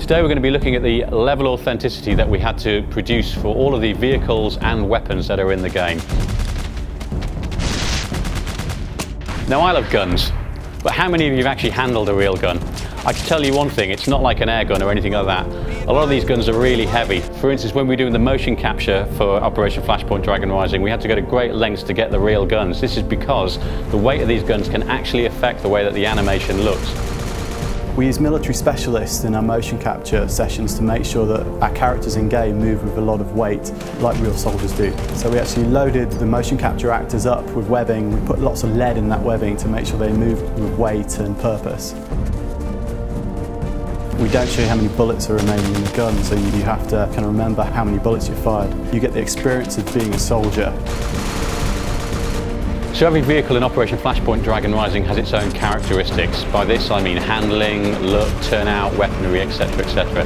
Today we're going to be looking at the level of authenticity that we had to produce for all of the vehicles and weapons that are in the game. Now, I love guns, but how many of you have actually handled a real gun? I can tell you one thing, it's not like an air gun or anything like that. A lot of these guns are really heavy. For instance, when we were doing the motion capture for Operation Flashpoint Dragon Rising, we had to go to great lengths to get the real guns. This is because the weight of these guns can actually affect the way that the animation looks. We use military specialists in our motion capture sessions to make sure that our characters in game move with a lot of weight, like real soldiers do. So we actually loaded the motion capture actors up with webbing. We put lots of lead in that webbing to make sure they move with weight and purpose. We don't show you how many bullets are remaining in the gun, so you have to kind of remember how many bullets you fired. You get the experience of being a soldier. So every vehicle in Operation Flashpoint Dragon Rising has its own characteristics. By this I mean handling, look, turnout, weaponry, etc, etc.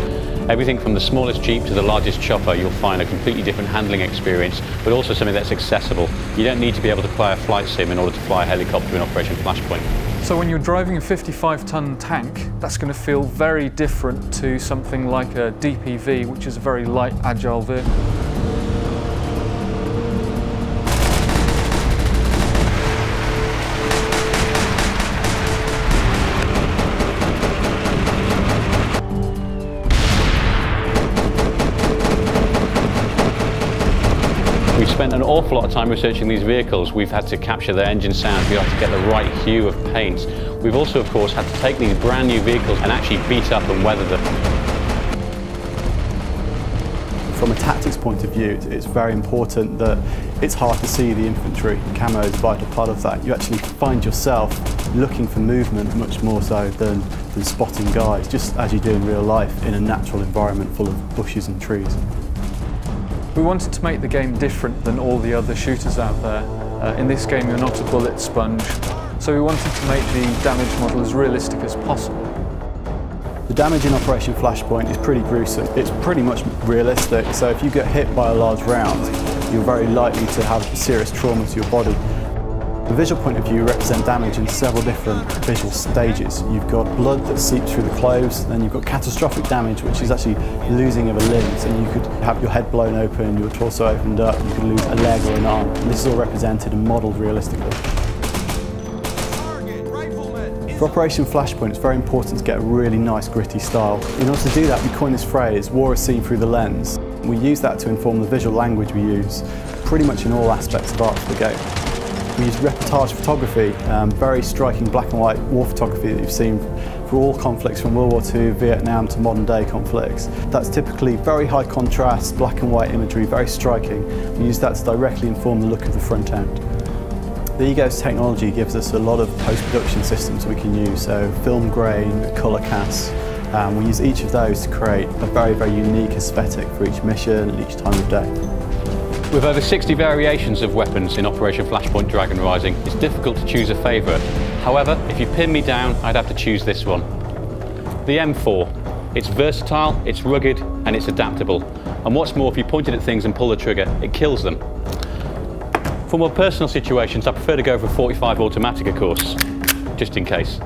Everything from the smallest Jeep to the largest chopper, you'll find a completely different handling experience, but also something that's accessible. You don't need to be able to play a flight sim in order to fly a helicopter in Operation Flashpoint. So when you're driving a 55-ton tank, that's going to feel very different to something like a DPV, which is a very light, agile vehicle. We've spent an awful lot of time researching these vehicles. We've had to capture their engine sounds, we've had to get the right hue of paint. We've also, of course, had to take these brand new vehicles and actually beat up and weather them. From a tactics point of view, it's very important that it's hard to see the infantry. Camo is a vital part of that. You actually find yourself looking for movement much more so than spotting guys, just as you do in real life in a natural environment full of bushes and trees. We wanted to make the game different than all the other shooters out there. In this game you're not a bullet sponge, so we wanted to make the damage model as realistic as possible. The damage in Operation Flashpoint is pretty gruesome. It's pretty much realistic, so if you get hit by a large round, you're very likely to have serious trauma to your body. The visual point of view represents damage in several different visual stages. You've got blood that seeps through the clothes, then you've got catastrophic damage, which is actually losing of a limb. So you could have your head blown open, your torso opened up, you could lose a leg or an arm. And this is all represented and modelled realistically. For Operation Flashpoint, it's very important to get a really nice gritty style. In order to do that, we coined this phrase, war is seen through the lens. We use that to inform the visual language we use, pretty much in all aspects of art for the game. We use reportage photography, very striking black and white war photography that you've seen for all conflicts from World War II, Vietnam to modern day conflicts. That's typically very high contrast, black and white imagery, very striking. We use that to directly inform the look of the front end. The Egos technology gives us a lot of post-production systems we can use, so film grain, colour casts. We use each of those to create a very, very unique aesthetic for each mission and each time of day. With over 60 variations of weapons in Operation Flashpoint Dragon Rising, it's difficult to choose a favourite. However, if you pin me down, I'd have to choose this one. The M4. It's versatile, it's rugged, and it's adaptable. And what's more, if you point it at things and pull the trigger, it kills them. For more personal situations, I prefer to go for a .45 automatic, of course, just in case.